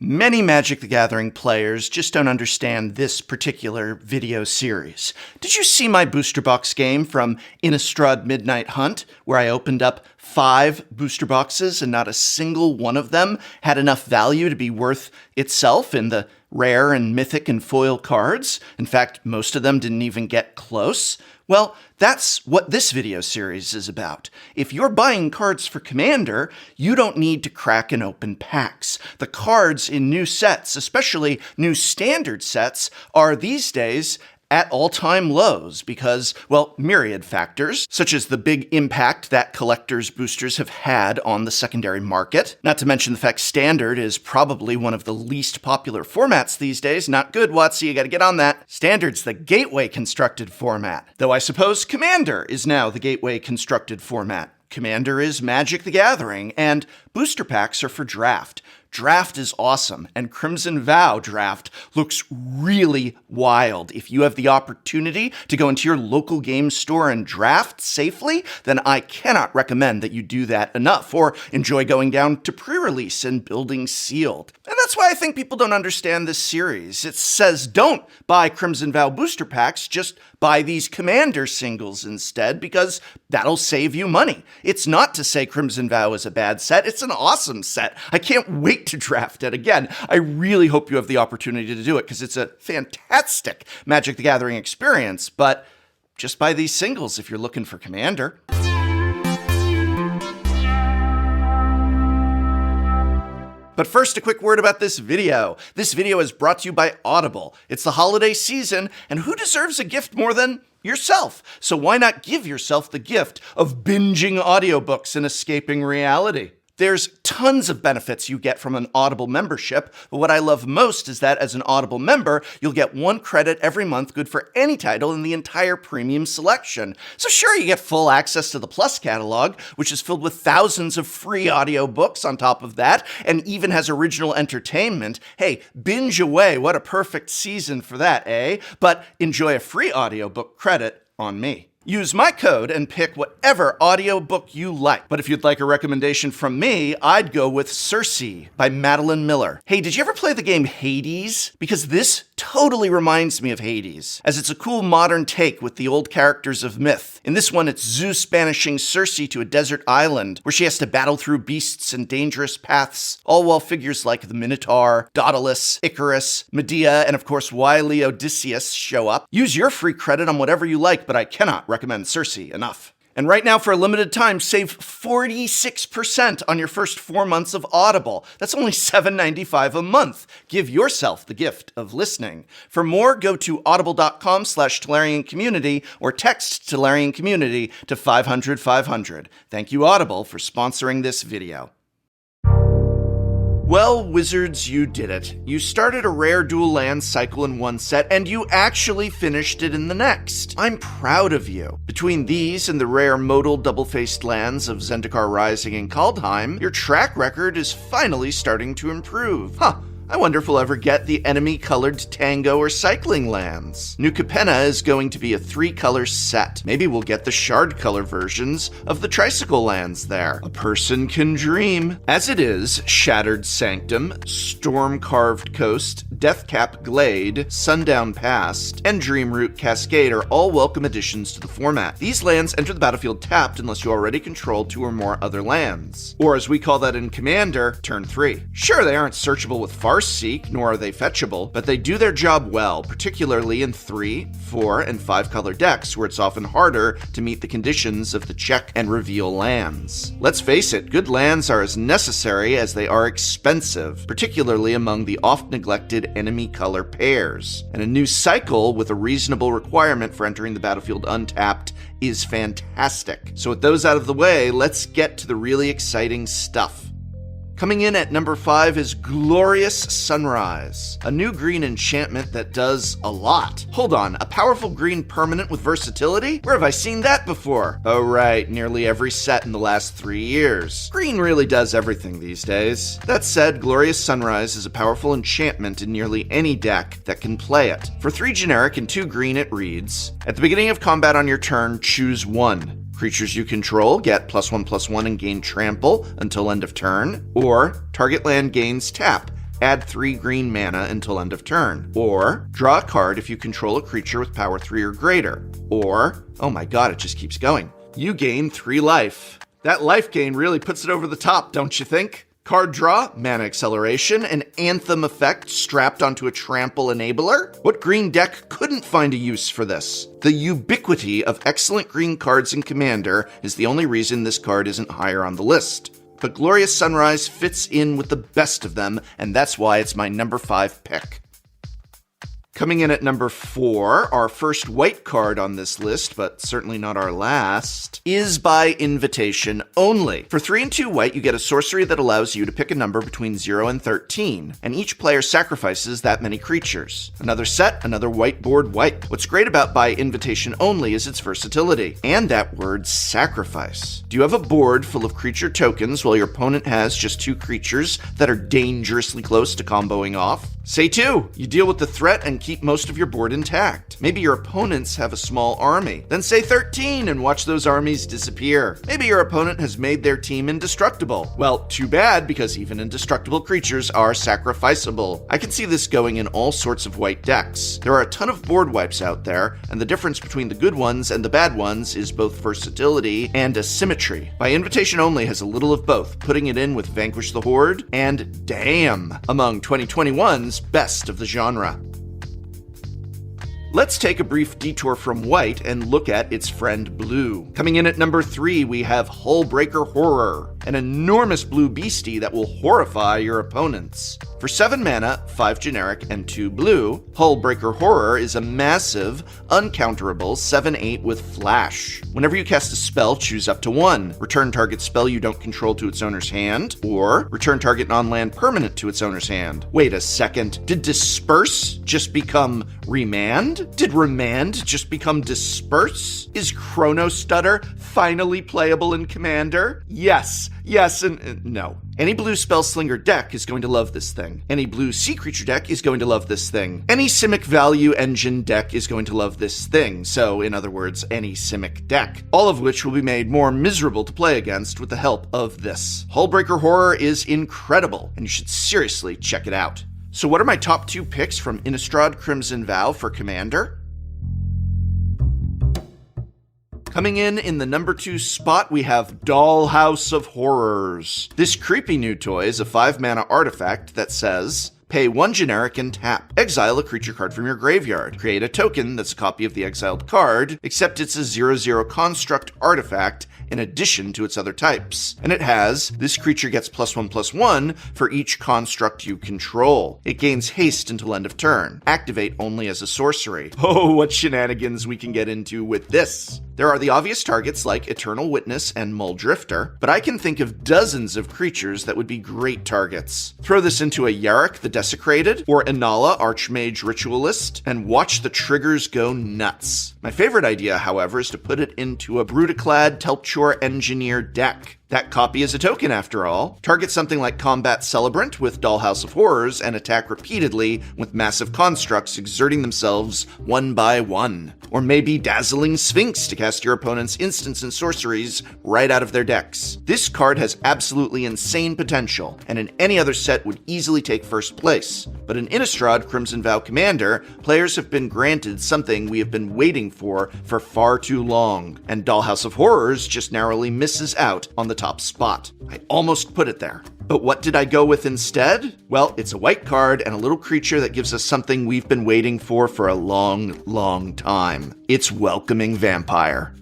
Many Magic the Gathering players just don't understand this particular video series. Did you see my booster box game from Innistrad Midnight Hunt, where I opened up 5 booster boxes and not a single one of them had enough value to be worth itself in the rare and mythic and foil cards? In fact, most of them didn't even get close. Well, that's what this video series is about. If you're buying cards for Commander, you don't need to crack and open packs. The cards in new sets, especially new standard sets, are these days at all-time lows because, well, myriad factors, such as the big impact that collectors' boosters have had on the secondary market. Not to mention the fact Standard is probably one of the least popular formats these days. Not good, Watsy, you gotta get on that. Standard's the gateway constructed format. Though I suppose Commander is now the gateway constructed format. Commander is Magic the Gathering, and booster packs are for Draft. Draft is awesome, and Crimson Vow Draft looks really wild. If you have the opportunity to go into your local game store and draft safely, then I cannot recommend that you do that enough, or enjoy going down to pre-release and building sealed. And that's why I think people don't understand this series. It says don't buy Crimson Vow booster packs, just buy these Commander singles instead, because that'll save you money. It's not to say Crimson Vow is a bad set, it's an awesome set. I can't wait to draft it. Again, I really hope you have the opportunity to do it because it's a fantastic Magic the Gathering experience, but just buy these singles if you're looking for Commander. But first, a quick word about this video. This video is brought to you by Audible. It's the holiday season, and who deserves a gift more than yourself? So why not give yourself the gift of binging audiobooks and escaping reality? There's tons of benefits you get from an Audible membership, but what I love most is that as an Audible member, you'll get 1 credit every month good for any title in the entire premium selection. So sure, you get full access to the Plus catalog, which is filled with thousands of free audiobooks on top of that, and even has original entertainment. Hey, binge away, what a perfect season for that, eh? But enjoy a free audiobook credit on me. Use my code and pick whatever audiobook you like. But if you'd like a recommendation from me, I'd go with Circe by Madeline Miller. Hey, did you ever play the game Hades? Because this totally reminds me of Hades, as it's a cool modern take with the old characters of myth. In this one, it's Zeus banishing Circe to a desert island where she has to battle through beasts and dangerous paths, all while figures like the Minotaur, Daedalus, Icarus, Medea, and of course wily Odysseus show up. Use your free credit on whatever you like, but I cannot recommend Circe enough. And right now, for a limited time, save 46% on your first 4 months of Audible. That's only $7.95 a month. Give yourself the gift of listening. For more, go to audible.com/Tolarian Community or text Tolarian Community to 500-500. Thank you, Audible, for sponsoring this video. Well, Wizards, you did it. You started a rare dual land cycle in one set, and you actually finished it in the next. I'm proud of you. Between these and the rare modal double-faced lands of Zendikar Rising and Kaldheim, your track record is finally starting to improve. I wonder if we'll ever get the enemy-colored tango or cycling lands. New Capenna is going to be a 3-color set. Maybe we'll get the shard color versions of the tricycle lands there. A person can dream. As it is, Shattered Sanctum, Storm-Carved Coast, Deathcap Glade, Sundown Past, and Dreamroot Cascade are all welcome additions to the format. These lands enter the battlefield tapped unless you already control 2 or more other lands. Or as we call that in Commander, turn 3. Sure, they aren't searchable with Farseek, nor are they fetchable, but they do their job well, particularly in 3, 4, and 5-color decks, where it's often harder to meet the conditions of the check and reveal lands. Let's face it, good lands are as necessary as they are expensive, particularly among the oft-neglected enemy color pairs. And a new cycle with a reasonable requirement for entering the battlefield untapped is fantastic. So with those out of the way, let's get to the really exciting stuff. Coming in at number 5 is Glorious Sunrise, a new green enchantment that does a lot. Hold on, a powerful green permanent with versatility? Where have I seen that before? Oh right, nearly every set in the last 3 years. Green really does everything these days. That said, Glorious Sunrise is a powerful enchantment in nearly any deck that can play it. For 3 generic and 2 green, it reads, at the beginning of combat on your turn, choose 1. Creatures you control get +1/+1 and gain trample until end of turn, or target land gains tap add 3 green mana until end of turn. Or, draw a card if you control a creature with power 3 or greater. Or, oh my god, it just keeps going. You gain 3 life. That life gain really puts it over the top, don't you think? Card draw, mana acceleration, an anthem effect strapped onto a trample enabler? What green deck couldn't find a use for this? The ubiquity of excellent green cards in Commander is the only reason this card isn't higher on the list. But Glorious Sunrise fits in with the best of them, and that's why it's my number 5 pick. Coming in at number 4, our first white card on this list, but certainly not our last, is by invitation only. For 3 and 2 white, you get a sorcery that allows you to pick a number between 0 and 13, and each player sacrifices that many creatures. Another set, another whiteboard wipe. What's great about by invitation only is its versatility, and that word sacrifice. Do you have a board full of creature tokens while your opponent has just 2 creatures that are dangerously close to comboing off? Say 2. You deal with the threat and keep most of your board intact. Maybe your opponents have a small army. Then say 13 and watch those armies disappear. Maybe your opponent has made their team indestructible. Well, too bad, because even indestructible creatures are sacrificable. I can see this going in all sorts of white decks. There are a ton of board wipes out there, and the difference between the good ones and the bad ones is both versatility and asymmetry. By invitation only has a little of both, putting it in with Vanquish the Horde and Damn among 2021's best of the genre. Let's take a brief detour from white and look at its friend blue. Coming in at number 3, we have Hullbreaker Horror, an enormous blue beastie that will horrify your opponents. For 7 mana, 5 generic, and 2 blue, Hullbreaker Horror is a massive, uncounterable 7/8 with flash. Whenever you cast a spell, choose up to 1. Return target spell you don't control to its owner's hand, or return target non-land permanent to its owner's hand. Wait a second, did Disperse just become Remand? Did Remand just become Disperse? Is Chrono Stutter finally playable in Commander? Yes, and no. Any blue Spellslinger deck is going to love this thing. Any blue Sea Creature deck is going to love this thing. Any Simic Value Engine deck is going to love this thing. So, in other words, any Simic deck. All of which will be made more miserable to play against with the help of this. Hullbreaker Horror is incredible, and you should seriously check it out. So what are my top 2 picks from Innistrad Crimson Vow for Commander? Coming in the number 2 spot, we have Dollhouse of Horrors. This creepy new toy is a 5-mana artifact that says, pay 1 generic and tap. Exile a creature card from your graveyard. Create a token that's a copy of the exiled card, except it's a 0/0 construct artifact in addition to its other types. And it has, this creature gets +1/+1 for each construct you control. It gains haste until end of turn. Activate only as a sorcery. Oh, what shenanigans we can get into with this. There are the obvious targets like Eternal Witness and Muldrifter, but I can think of dozens of creatures that would be great targets. Throw this into a Yarok the Desecrated, or Inala Archmage Ritualist, and watch the triggers go nuts. My favorite idea, however, is to put it into a Brutaclad Telpchor Engineer deck. That copy is a token, after all. Target something like Combat Celebrant with Dollhouse of Horrors and attack repeatedly with massive constructs exerting themselves one by one. Or maybe Dazzling Sphinx to cast your opponent's instants and sorceries right out of their decks. This card has absolutely insane potential, and in any other set would easily take first place. But in Innistrad Crimson Vow Commander, players have been granted something we have been waiting for far too long, and Dollhouse of Horrors just narrowly misses out on the top spot. I almost put it there. But what did I go with instead? Well, it's a white card and a little creature that gives us something we've been waiting for a long, long time. It's Welcoming Vampire.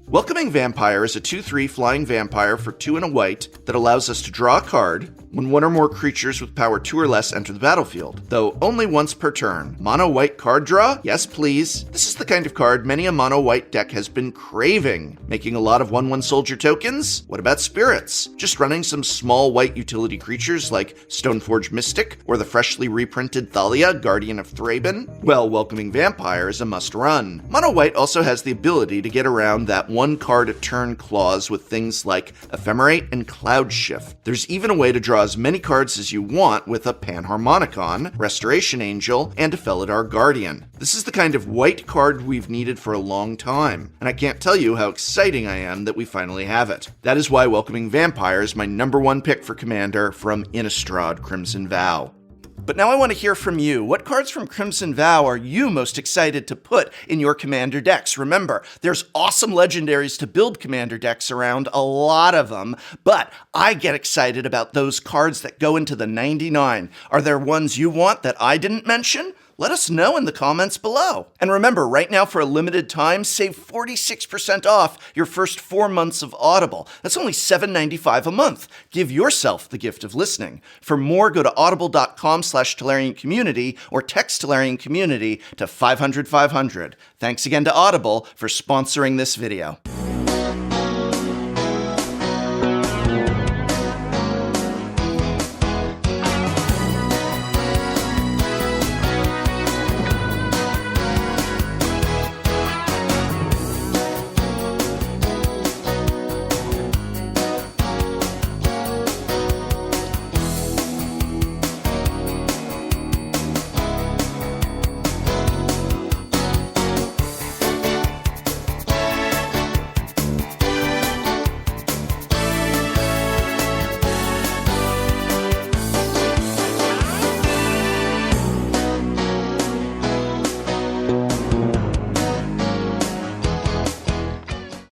Welcoming Vampire is a 2/3 flying vampire for 2 and a white that allows us to draw a card when 1 or more creatures with power 2 or less enter the battlefield, though only once per turn. Mono white card draw? Yes, please. This is the kind of card many a mono white deck has been craving. Making a lot of 1/1 soldier tokens? What about spirits? Just running some small white utility creatures like Stoneforge Mystic or the freshly reprinted Thalia, Guardian of Thraben? Well, Welcoming Vampire is a must run. Mono white also has the ability to get around that 1 card a turn clause with things like Ephemerate and Cloud Shift. There's even a way to draw as many cards as you want with a Panharmonicon, Restoration Angel, and a Felidar Guardian. This is the kind of white card we've needed for a long time, and I can't tell you how exciting I am that we finally have it. That is why Welcoming Vampire is my #1 pick for Commander from Innistrad Crimson Vow. But now I want to hear from you. What cards from Crimson Vow are you most excited to put in your Commander decks? Remember, there's awesome legendaries to build Commander decks around, a lot of them, but I get excited about those cards that go into the 99. Are there ones you want that I didn't mention? Let us know in the comments below. And remember, right now for a limited time, save 46% off your first 4 months of Audible. That's only $7.95 a month. Give yourself the gift of listening. For more, go to audible.com/Tolarian Community or text Tolarian Community to 500 500. Thanks again to Audible for sponsoring this video.